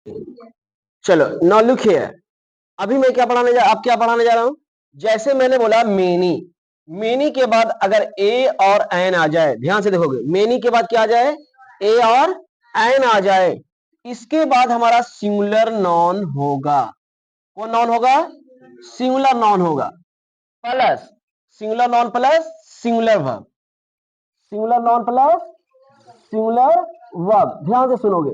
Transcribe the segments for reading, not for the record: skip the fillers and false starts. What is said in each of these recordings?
चलो now look here. अभी मैं क्या पढ़ाने जा आप क्या पढ़ाने जा रहा हूं? जैसे मैंने बोला मेनी, मेनी के बाद अगर ए और एन आ जाए, ध्यान से देखोगे, मेनी के बाद क्या आ जाए? ए और एन आ जाए, इसके बाद हमारा सिंगुलर नॉन होगा। कौन नॉन होगा? सिंगुलर नॉन होगा, plus singular noun plus singular verb, singular noun plus singular verb. ध्यान से सुनोगे,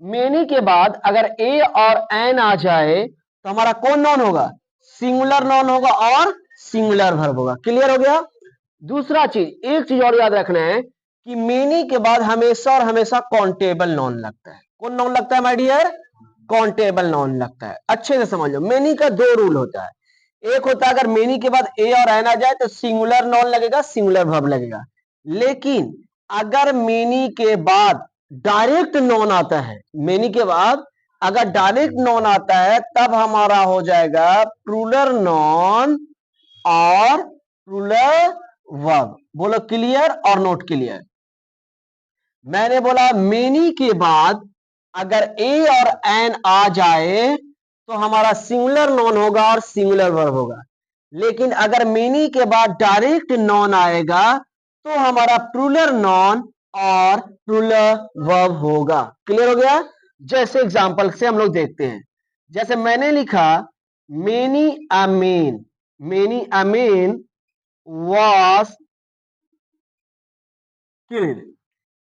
मेनी के बाद अगर ए और एन आ जाए तो हमारा कौन नॉन होगा? सिंगुलर नॉन होगा और सिंगुलर वर्ब होगा। क्लियर हो गया? दूसरा चीज, एक चीज और याद रखना है कि मेनी के बाद हमेशा और हमेशा काउंटेबल नॉन लगता है। कौन नॉन लगता है माय डियर? काउंटेबल नॉन लगता है। अच्छे से समझ लो, मेनी का दो रूल होता है। एक होता है अगर मेनी के बाद ए और एन आ जाए तो सिंगुलर नॉन लगेगा, सिंगुलर वर्ब लगेगा। लेकिन अगर मेनी के बाद डायरेक्ट नॉन आता है, मेनी के बाद अगर डायरेक्ट नॉन आता है तब हमारा हो जाएगा प्लूरल नॉन और प्लूरल वर्ब। बोलो क्लियर और नोट क्लियर? मैंने बोला मेनी के बाद अगर ए और एन आ जाए तो हमारा सिंगुलर नॉन होगा और सिंगुलर वर्ब होगा। लेकिन अगर मेनी के बाद डायरेक्ट नॉन आएगा तो हमारा प्लूरल नॉन और प्लूरल वर्ब होगा। क्लियर हो गया? जैसे एग्जांपल से हम लोग देखते हैं। जैसे मैंने लिखा many a man, many a man was killed,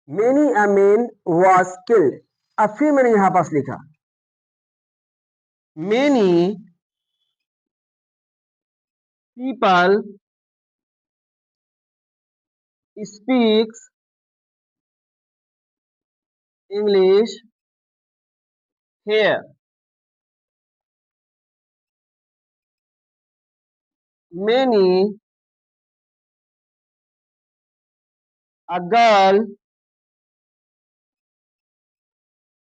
many a man was killed। अब फिर मैंने यहां पास लिखा many people speaks English here, many a girl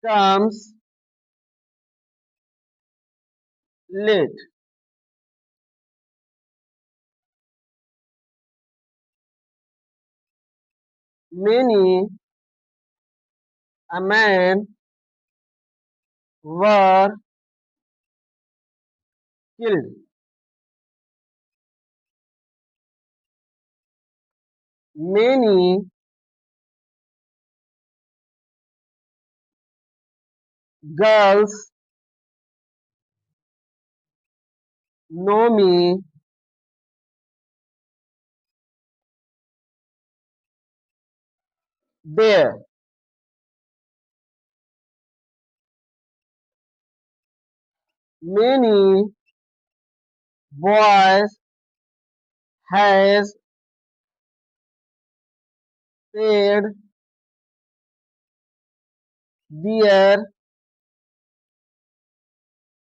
comes late, many a man were killed, many girls know me there, many boys has paid their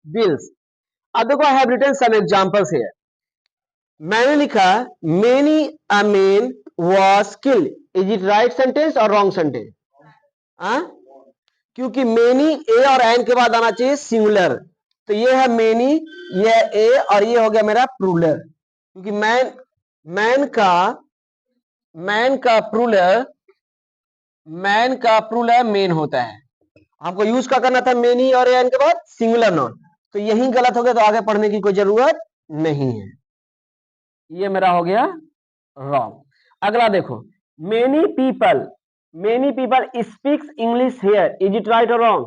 bills। अब देखो I have written some examples here. मैंने लिखा many a man was killed. Is it right sentence और wrong sentence? हाँ, क्योंकि many ए और N के बाद आना चाहिए सिंगुलर। तो ये है मेनी, ये है ए और ये हो गया मेरा प्लूरल। क्योंकि मैन का मैन का प्लूरल मैन का प्लूरल मेन होता है। हमको यूज क्या करना था? मेनी और एन के बाद सिंगुलर नॉन। तो यही गलत हो गया, तो आगे पढ़ने की कोई जरूरत नहीं है। ये मेरा हो गया रॉन्ग। अगला देखो, many people speaks English here. Is it right और रॉन्ग?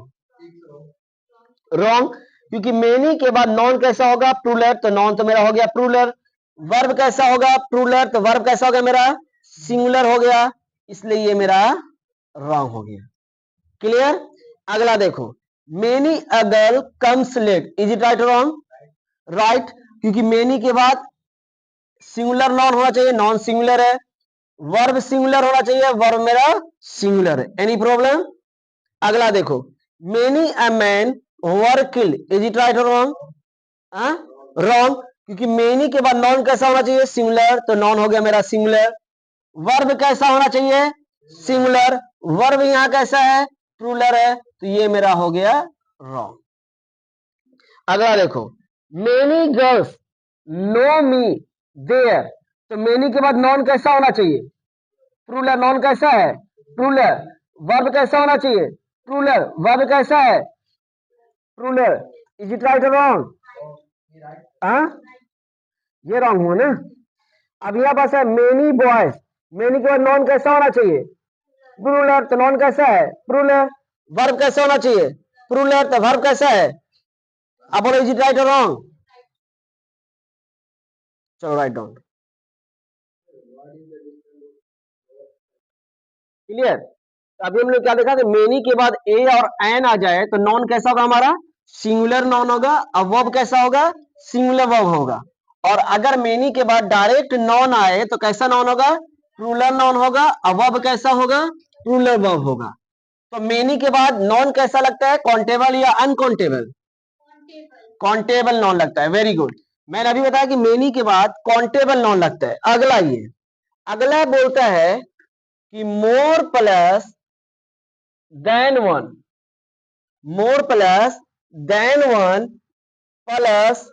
रॉन्ग, क्योंकि मेनी के बाद नॉन कैसा होगा? प्लूरल। तो नॉन तो मेरा हो गया प्लूरल। वर्ब कैसा होगा? प्लूरल। तो वर्ब कैसा हो गया मेरा? सिंगुलर हो गया। इसलिए ये मेरा रॉन्ग हो गया। क्लियर? अगला देखो, many a girl comes late. Is it right और रॉन्ग? राइट, क्योंकि मेनी के बाद सिंगुलर नॉन होना चाहिए, नॉन सिंगुलर है। वर्ब सिंगुलर होना चाहिए, वर्ब मेरा सिंगुलर है। Any problem? अगला देखो, many a man were killed. Is it right और रॉन्ग? रॉन्ग, क्योंकि मेनी के बाद नॉन कैसा होना चाहिए? सिंगुलर। तो नॉन हो गया मेरा सिंगुलर। वर्ब कैसा होना चाहिए? सिंगुलर। वर्ब यहां कैसा है? प्लूरल है। तो ये मेरा हो गया रॉन्ग। अगला देखो, many girls know me there. तो मेनी के बाद नॉन कैसा होना चाहिए? प्लूरल। नॉन कैसा है? प्लूरल। वर्ब कैसा होना चाहिए? प्लूरल। वर्ब कैसा है? प्रूलर, इज इट राइट और रॉन्ग? हाँ, ये रॉन्ग हुआ ना। अब यहाँ पास है मेनी बॉयज, मेनी के बाद नॉन कैसा होना चाहिए? प्रूलर। तो नॉन कैसा है? प्रूलर। वर्ब कैसा होना चाहिए? प्रूलर। तो वर्ब कैसा है? आप बोलो इज इट राइट और रॉन्ग? चलो राइट डाउन। क्लियर? तो अभी हम लोग क्या देखा कि मेनी के बाद ए और एन आ जाए तो नॉन कैसा होगा हमारा? सिंगुलर नॉन होगा। अब वर्ब कैसा होगा? सिंगुलर वर्ब होगा। और अगर मेनी के बाद डायरेक्ट नॉन आए तो कैसा नॉन होगा? प्लूरल नॉन होगा। अब वर्ब कैसा होगा? प्लूरल वर्ब होगा। तो मेनी के बाद नॉन कैसा लगता है? काउंटेबल या अनकाउंटेबल? काउंटेबल नॉन लगता है। Very good. मैंने अभी बताया कि मेनी के बाद काउंटेबल नॉन लगता है। अगला ये, अगला बोलता है कि more plus than one, more plus than one plus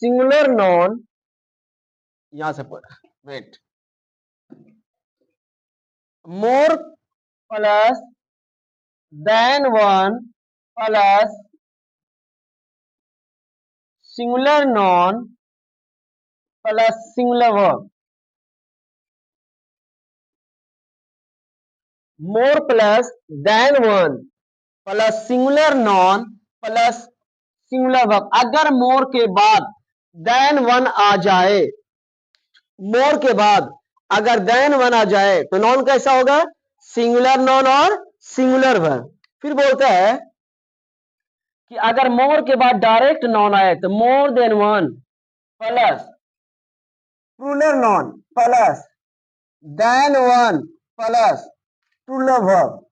singular noun, यहां से wait, more plus than one plus singular noun plus singular verb, more plus than one plus singular noun plus singular verb. अगर more के बाद then one आ जाए, मोर के बाद अगर then one आ जाए तो नॉन कैसा होगा? सिंगुलर नॉन और सिंगुलर वर्ब। फिर बोलता है कि अगर मोर के बाद डायरेक्ट नॉन आए तो more than one plus plural noun plus than one plus plural verb.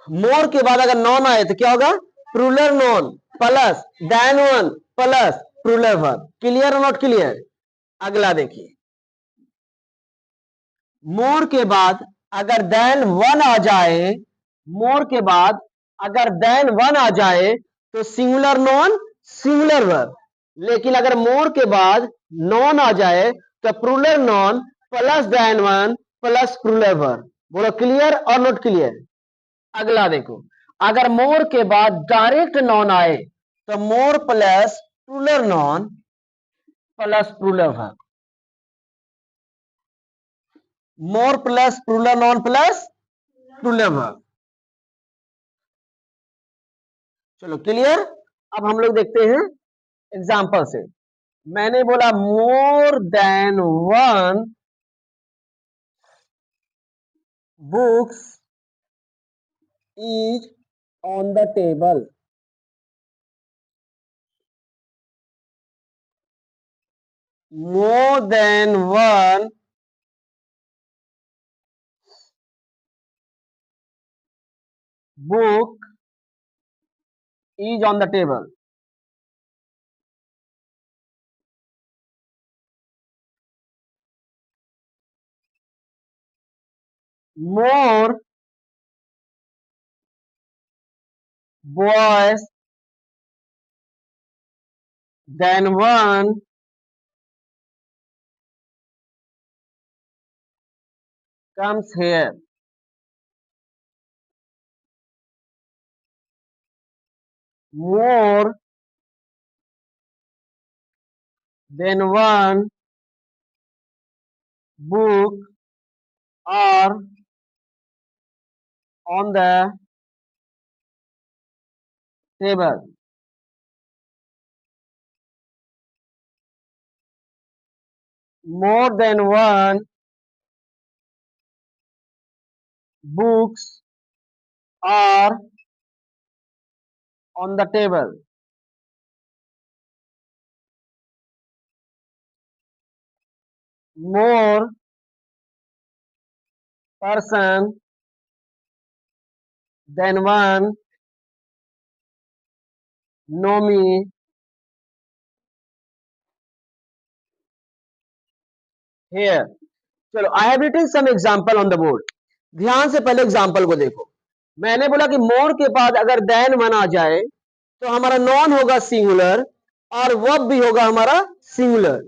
More के बाद अगर नॉन आए तो क्या होगा? Plural noun plus than one plus plural verb. Clear और नॉट क्लियर? अगला देखिए, मोर के बाद अगर देन वन आ जाए, मोर के बाद अगर देन वन आ जाए तो सिंगुलर नॉन सिंगुलर वर्ब। लेकिन अगर मोर के बाद नॉन आ जाए तो plural noun plus than one plus plural verb. बोलो क्लियर और नॉट क्लियर? अगला देखो, अगर मोर के बाद डायरेक्ट नॉन आए तो more plus plural noun plus plural verb, more plus plural noun plus plural verb. चलो क्लियर? अब हम लोग देखते हैं एग्जाम्पल से। मैंने बोला more than one books is on the table. More than one book is on the table. More boys than one comes here. More than one book are on the table. More than one books are on the table. More person than one know me here. चलो, I have written some example on the board. ध्यान से पहले example को देखो। मैंने बोला कि मोर के बाद अगर देन वन आ जाए तो हमारा नॉन होगा सिंगुलर और वर्ब भी होगा हमारा सिंगुलर।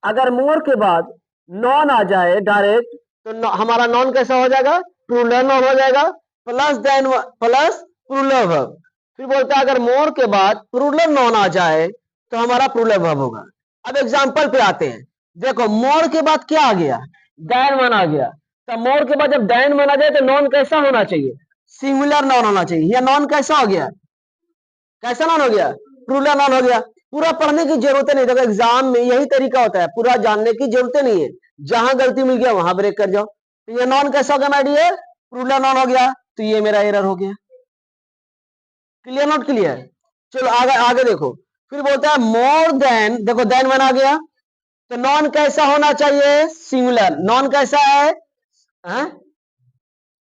अगर मोर के बाद नॉन आ जाए डायरेक्ट तो हमारा नॉन कैसा हो जाएगा, प्लूरल नॉन हो जाएगा, plus then plus plural verb. फिर बोलता है अगर मोर के बाद प्लूरल नॉन आ जाए तो हमारा प्लूरल वर्ब होगा। अब एग्जांपल पे आते हैं, देखो मोर के बाद क्या आ गया, देन वन आ गया। तो मोर के बाद जब देन वन आ जाए तो नॉन कैसा होना चाहिए, सिंगुलर नॉन होना चाहिए। या नॉन कैसा हो गया, कैसा नॉन हो गया, प्लूरल नॉन हो गया। पूरा पढ़ने की जरूरत नहीं, देखो एग्जाम में यही तरीका होता है, पूरा जानने की जरूरत नहीं है, जहां गलती मिल गया वहां ब्रेक कर जाओ। तो ये नॉन कैसा हो गया माय डियर, प्लूरल नॉन हो गया, तो ये मेरा एरर हो गया। क्लियर नॉट क्लियर, चलो आगे आगे देखो। फिर बोलता है मोर देन, देखो देन वन आ गया, तो नॉन कैसा होना चाहिए, सिंगुलर। नॉन कैसा है,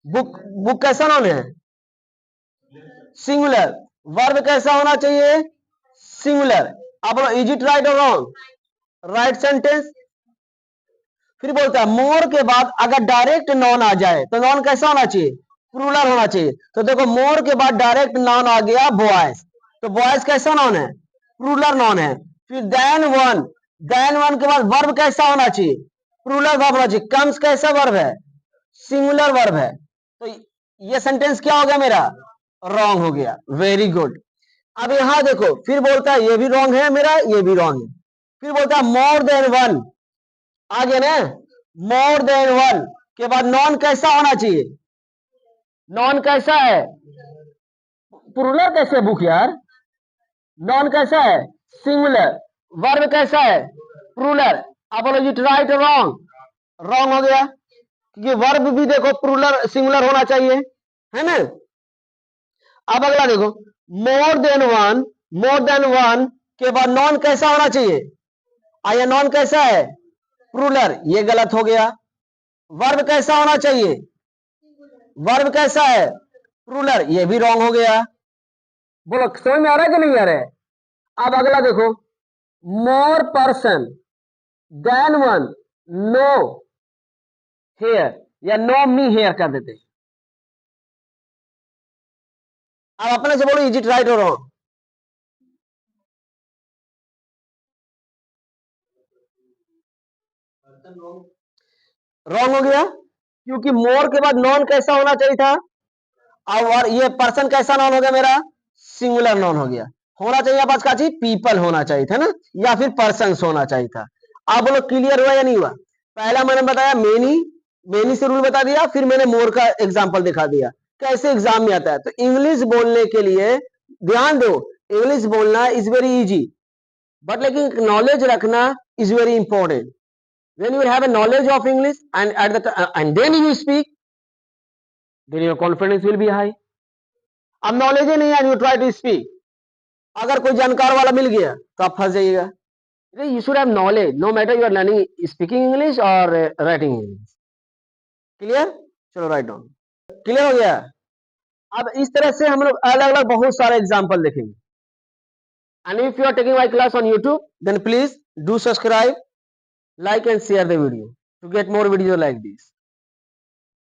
बुक बुक कैसा नॉन है, सिंगुलर। वर्ब कैसा होना चाहिए, सिंगुलर। अब इज इट राइट और रॉन्ग, राइट सेंटेंस। फिर बोलता है मोर के बाद अगर डायरेक्ट नॉन आ जाए तो नॉन कैसा होना चाहिए, प्लूरल होना चाहिए। तो देखो मोर के बाद डायरेक्ट नॉन आ गया बॉयज, तो बॉयज कैसा नॉन है, प्लूरल नॉन है। फिर देन वन के बाद वर्ब कैसा होना चाहिए, प्लूरल वर्ब होना चाहिए। कम्स कैसा वर्ब है, सिंगुलर वर्ब है। तो ये सेंटेंस क्या हो गया मेरा, रॉन्ग हो गया। Very good. अब यहां देखो फिर बोलता है ये भी रॉन्ग है मेरा, ये भी रॉन्ग है। फिर बोलता है मोर देन वन आ गया ना, मोर देन वन के बाद नॉन कैसा होना चाहिए, नॉन कैसा है, प्लूरल कैसे बुक यार, नॉन कैसा है, सिंगुलर। वर्ब कैसा है, प्लूरल। आप बोलो इट राइट रॉन्ग, रॉन्ग हो गया, क्योंकि वर्ब भी देखो प्लूरल सिंगुलर होना चाहिए, है ना। अब अगला देखो, मोर देन वन के बाद नॉन कैसा होना चाहिए, आया नॉन कैसा है, प्लूरल, ये गलत हो गया। वर्ब कैसा होना चाहिए, वर्ब कैसा है, प्लूरल, ये भी रॉन्ग हो गया। बोलो समझ में आ रहा है कि नहीं आ रहा है। अब अगला देखो, more person than one know here, या नो मी हेयर कर देते। अब अपने से बोलो इज इट राइट और रॉन्ग, रॉन्ग हो गया, क्योंकि मोर के बाद नॉन कैसा होना चाहिए था, और ये पर्सन कैसा नॉन हो गया मेरा, सिंगुलर नॉन हो गया। होना चाहिए पास का चीज पीपल होना चाहिए था ना, या फिर पर्सन होना चाहिए था। आप बोलो क्लियर हुआ या नहीं हुआ। पहला मैंने बताया मेनी से रूल बता दिया, फिर मैंने मोर का एग्जांपल दिखा दिया कैसे एग्जाम में आता है। तो इंग्लिश बोलने के लिए ध्यान दो, इंग्लिश बोलना इज वेरी इजी, बट लेकिन नॉलेज रखना is very important. when you have a knowledge of English and then you speak, then your confidence will be high. अब नॉलेज ही नहीं है, यू ट्राई टू स्पीक, अगर कोई जानकार वाला मिल गया तो आप फंस जाइएगा। You should have knowledge no matter you are learning speaking English और राइटिंग इंग्लिश। क्लियर, चलो राइट डाउन, क्लियर हो गया। अब इस तरह से हम लोग अलग अलग बहुत सारे एग्जाम्पल देखेंगे। And if you are taking my class on YouTube then please do subscribe, like and share the video to get more videos like this.